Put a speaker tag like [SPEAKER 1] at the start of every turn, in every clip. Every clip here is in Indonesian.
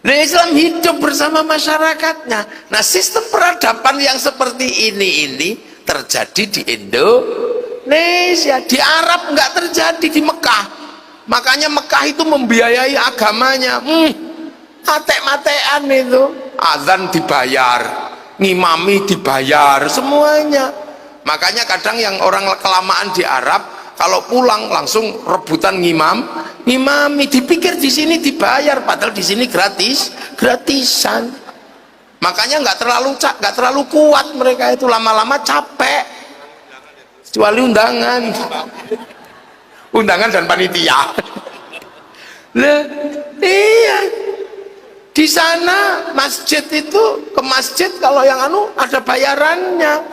[SPEAKER 1] Nah, Islam hidup bersama masyarakatnya. Nah, sistem peradaban yang seperti ini terjadi di Indonesia. Di Arab nggak terjadi, di Mekah. Makanya Mekah itu membiayai agamanya. Mate-matean itu, azan dibayar, ngimami dibayar, semuanya. Makanya kadang yang orang kelamaan di Arab, kalau pulang langsung rebutan ngimami, dipikir di sini dibayar, padahal di sini gratisan. Makanya nggak terlalu kuat mereka itu, lama-lama capek. Kecuali undangan dan panitia. Lah, iya. Di sana masjid itu, ke masjid kalau yang ada bayarannya.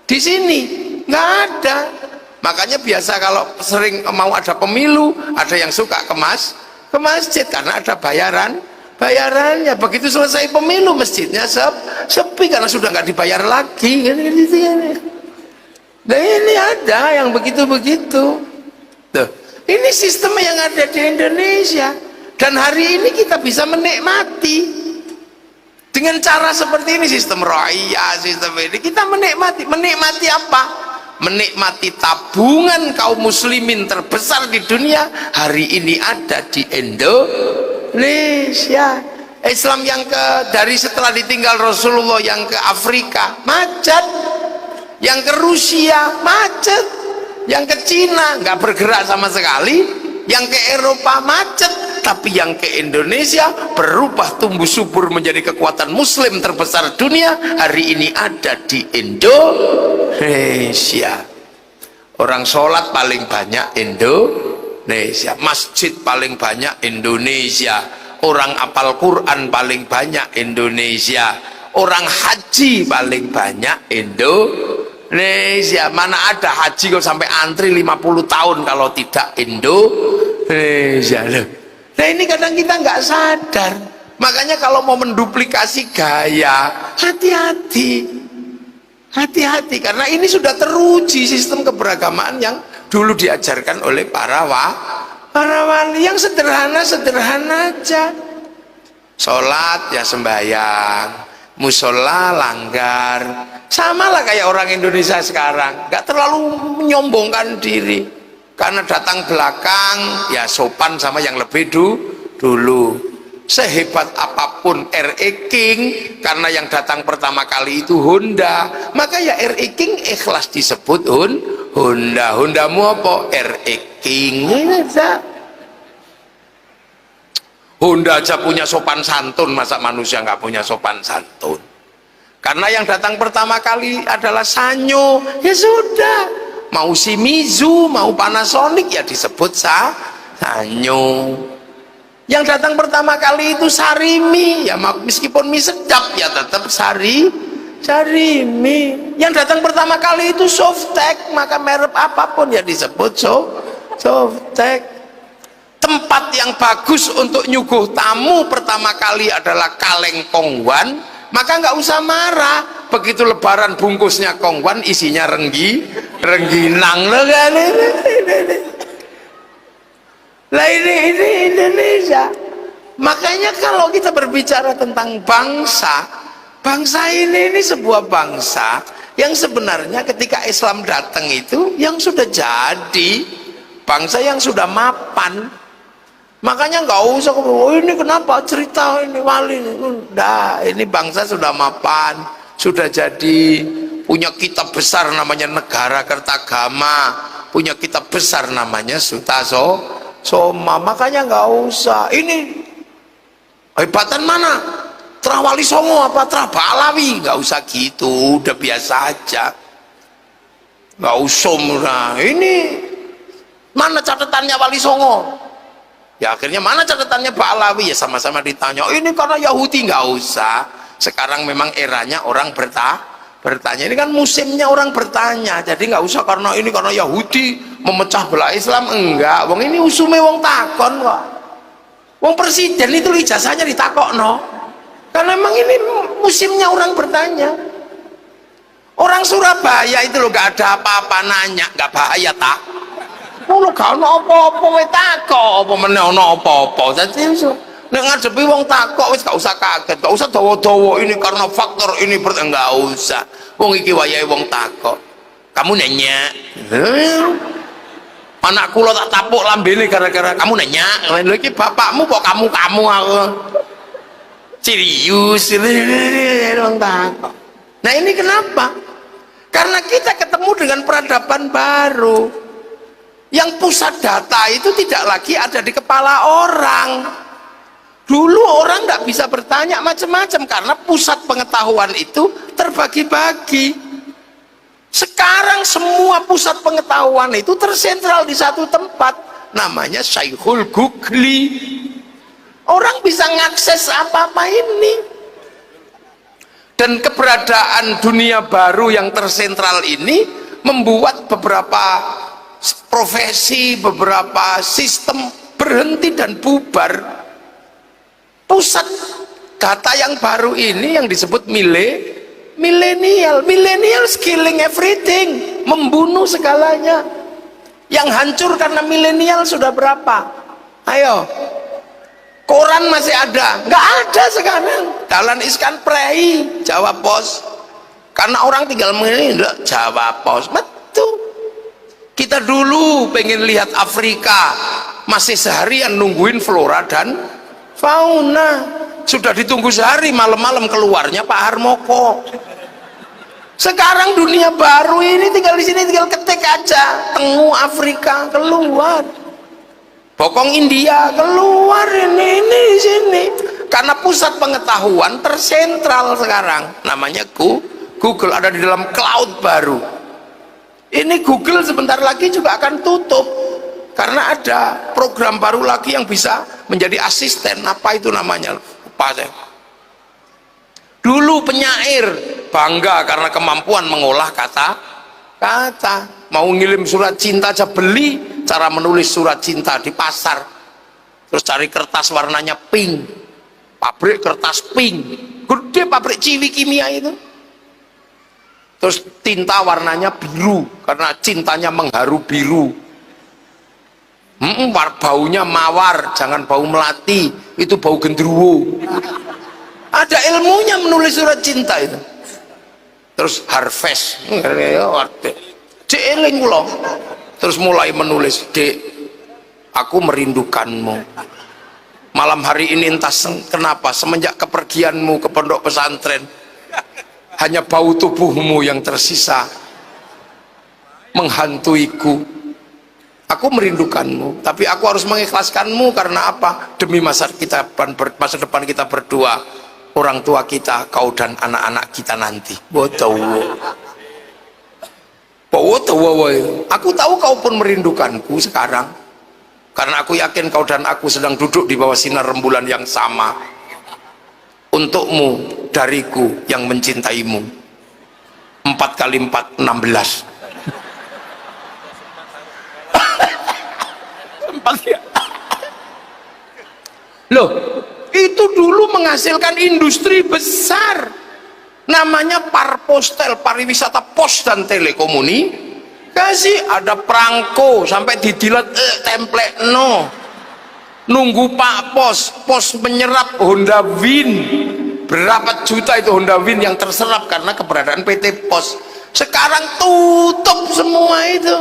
[SPEAKER 1] Di sini nggak ada. Makanya biasa kalau sering mau ada pemilu, ada yang suka ke masjid karena ada bayarannya. Begitu selesai pemilu, masjidnya sepi karena sudah nggak dibayar lagi. Nah, ini ada yang begitu-begitu. Tuh, ini sistem yang ada di Indonesia. Dan hari ini kita bisa menikmati dengan cara seperti ini, sistem raya, sistem ini kita menikmati apa? Menikmati tabungan kaum muslimin terbesar di dunia hari ini ada di Indonesia. Islam yang dari setelah ditinggal Rasulullah yang ke Afrika macet, yang ke Rusia macet, yang ke Cina nggak bergerak sama sekali, yang ke Eropa macet, tapi yang ke Indonesia berubah tumbuh subur menjadi kekuatan muslim terbesar dunia hari ini ada di Indonesia. Orang sholat paling banyak Indonesia, masjid paling banyak Indonesia, orang apal Quran paling banyak Indonesia, orang haji paling banyak Indonesia. Mana ada haji kok sampai antri 50 tahun kalau tidak Indonesia loh. Nah, ini kadang kita nggak sadar. Makanya kalau mau menduplikasi gaya, hati-hati karena ini sudah teruji sistem keberagamaan yang dulu diajarkan oleh para wali yang sederhana aja. Sholat ya sembahyang, musola langgar, samalah kayak orang Indonesia sekarang, nggak terlalu menyombongkan diri. Karena datang belakang ya sopan sama yang lebih dulu. Sehebat apapun RE King, karena yang datang pertama kali itu Honda, maka ya RE King ikhlas disebut Honda. Hondamu apa? RE King. Honda aja punya sopan santun, masa manusia nggak punya sopan santun? Karena yang datang pertama kali adalah Sanyo, ya sudah. Mau Shimizu, mau Panasonic ya disebut Sanyo. Yang datang pertama kali itu Sarimi, ya meskipun mie sedap ya tetap Sarimi. Yang datang pertama kali itu Softtek, maka merek apapun ya disebut Softtek. Tempat yang bagus untuk nyuguh tamu pertama kali adalah kaleng Kongwan, maka nggak usah marah. Begitu lebaran bungkusnya Kongwan isinya rengginang loh kan. Lah ini Indonesia. Makanya kalau kita berbicara tentang bangsa ini sebuah bangsa yang sebenarnya ketika Islam datang itu yang sudah jadi bangsa yang sudah mapan. Makanya nggak usah ini kenapa cerita ini wali ini bangsa sudah mapan, sudah jadi, punya kitab besar namanya Negara Kertagama, punya kitab besar namanya Sutasoma. Makanya nggak usah ini hebatan mana, Trah Wali Songo apa Trah Balawi, nggak usah gitu, udah biasa aja, nggak usah. Ini mana catatannya Wali Songo? Ya akhirnya mana catatannya Balawi? Ya sama-sama ditanya. Ini karena Yahudi, nggak usah. Sekarang memang eranya orang bertanya. Ini kan musimnya orang bertanya. Jadi nggak usah karena ini karena Yahudi memecah belah Islam, enggak. Wong ini usume wong takon kok. Wong presiden itu ijazahnya ditakokno. Karena memang ini musimnya orang bertanya. Orang Surabaya itu loh nggak ada apa-apa nanya, nggak bahaya tak? Ngono gak ono apa-apa wae takok, apa meneh ono apa-apa. Dadi Nek ngadepi wong takok wis gak usah kaget, gak usah dawa-dawa ini karena faktor ini enggak usah. Wong iki wayahe wong takok. Kamu nanya. Anak kula tak tapuk lambene gara-gara kamu nanya. Lha iki bapakmu kok kamu aku. Serius wong takok. Nah ini kenapa? Karena kita ketemu dengan peradaban baru. Yang pusat data itu tidak lagi ada di kepala orang. Dulu orang tidak bisa bertanya macam-macam karena pusat pengetahuan itu terbagi-bagi. Sekarang semua pusat pengetahuan itu tersentral di satu tempat, namanya Syekhul Googli. Orang bisa mengakses apa-apa ini. Dan keberadaan dunia baru yang tersentral ini membuat beberapa profesi, beberapa sistem berhenti dan bubar. Pusat data yang baru ini yang disebut milenial killing everything, membunuh segalanya. Yang hancur karena milenial sudah berapa? Ayo, koran masih ada? Nggak ada sekarang. Dahlan Iskan Prei, Jawa Pos, karena orang tinggal menilai Jawa Pos. Betul. Kita dulu pengen lihat Afrika, masih seharian nungguin flora dan fauna. Sudah ditunggu sehari, malam-malam keluarnya Pak Harmoko. Sekarang dunia baru ini tinggal di sini, tinggal ketik aja, Tengu Afrika keluar, Bokong India keluar, ini di sini. Karena pusat pengetahuan tersentral sekarang, namanya Google, ada di dalam cloud baru. Ini Google sebentar lagi juga akan tutup karena ada program baru lagi yang bisa menjadi asisten. Apa itu namanya? Lupa saya. Dulu penyair bangga karena kemampuan mengolah kata. Mau ngirim surat cinta aja beli cara menulis surat cinta di pasar. Terus cari kertas warnanya pink, pabrik kertas pink, gede pabrik Ciwi Kimia itu. Terus tinta warnanya biru karena cintanya mengharu biru. Baunya mawar, jangan bau melati, itu bau gendruwo. Ada ilmunya menulis surat cinta itu. Terus harvest, Dek eling kula. Terus mulai menulis, Dek, aku merindukanmu. Malam hari ini entah kenapa semenjak kepergianmu ke pondok pesantren, hanya bau tubuhmu yang tersisa menghantuiku. Aku merindukanmu, tapi aku harus mengikhlaskanmu karena apa? Demi masa depan kita berdua, orang tua kita, kau dan anak-anak kita nanti. Aku tahu kau pun merindukanku sekarang, karena aku yakin kau dan aku sedang duduk di bawah sinar rembulan yang sama. Untukmu, dariku yang mencintaimu. 4 kali 4, 16. Loh, itu dulu menghasilkan industri besar, namanya Parpostel, pariwisata pos dan telekomunikasi. Ada perangko sampai didilat template no, nunggu Pak Pos menyerap Honda Win. Berapa juta itu Honda Win yang terserap karena keberadaan PT Pos. Sekarang tutup semua itu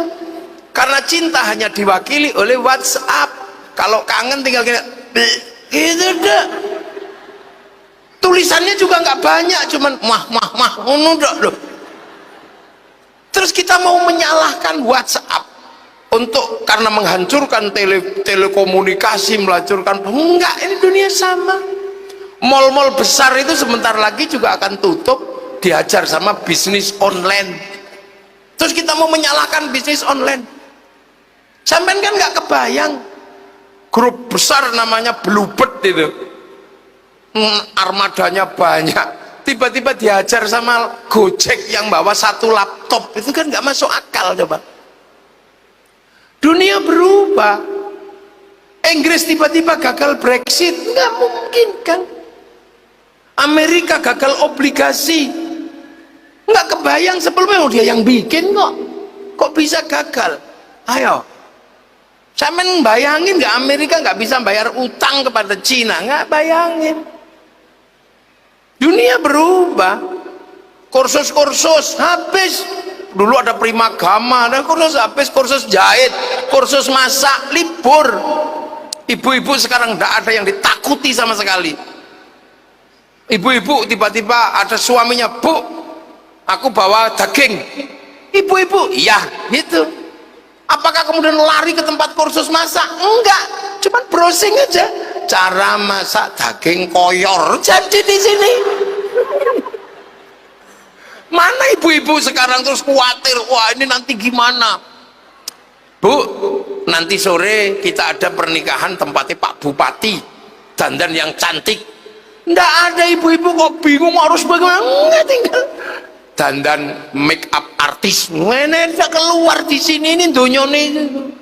[SPEAKER 1] karena cinta hanya diwakili oleh WhatsApp. Kalau kangen tinggal gitu deh. Tulisannya juga nggak banyak, cuman loh. Terus kita mau menyalahkan WhatsApp untuk karena menghancurkan telekomunikasi, melacurkan. Enggak, ini dunia sama. Mall-mall besar itu sebentar lagi juga akan tutup, dihajar sama bisnis online. Terus kita mau menyalahkan bisnis online. Sampai kan nggak kebayang, grup besar namanya Bluebird itu, armadanya banyak, tiba-tiba dihajar sama Gojek yang bawa 1 laptop. Itu kan nggak masuk akal. Coba dunia berubah. Inggris tiba-tiba gagal Brexit, nggak mungkin kan. Amerika gagal obligasi, nggak kebayang sebelumnya. Dia yang bikin kok bisa gagal. Ayo, Saya bayangin nggak, Amerika nggak bisa bayar utang kepada Cina, nggak bayangin. Dunia berubah, kursus-kursus habis. Dulu ada Primagama, ada kursus habis, kursus jahit, kursus masak, libur. Ibu-ibu sekarang nggak ada yang ditakuti sama sekali. Ibu-ibu tiba-tiba ada suaminya, Bu, aku bawa daging. Ibu-ibu, iya, gitu. Apakah kemudian lari ke tempat kursus masak? Enggak, cuman browsing aja. Cara masak daging koyor jadi di sini. Mana ibu-ibu sekarang terus khawatir, wah ini nanti gimana? Bu, nanti sore kita ada pernikahan tempatnya Pak Bupati, dandan yang cantik. Enggak ada ibu-ibu kok bingung harus bagaimana? Enggak, tinggal dandan make up artis. Mana tidak keluar di sini, ini dunia ini.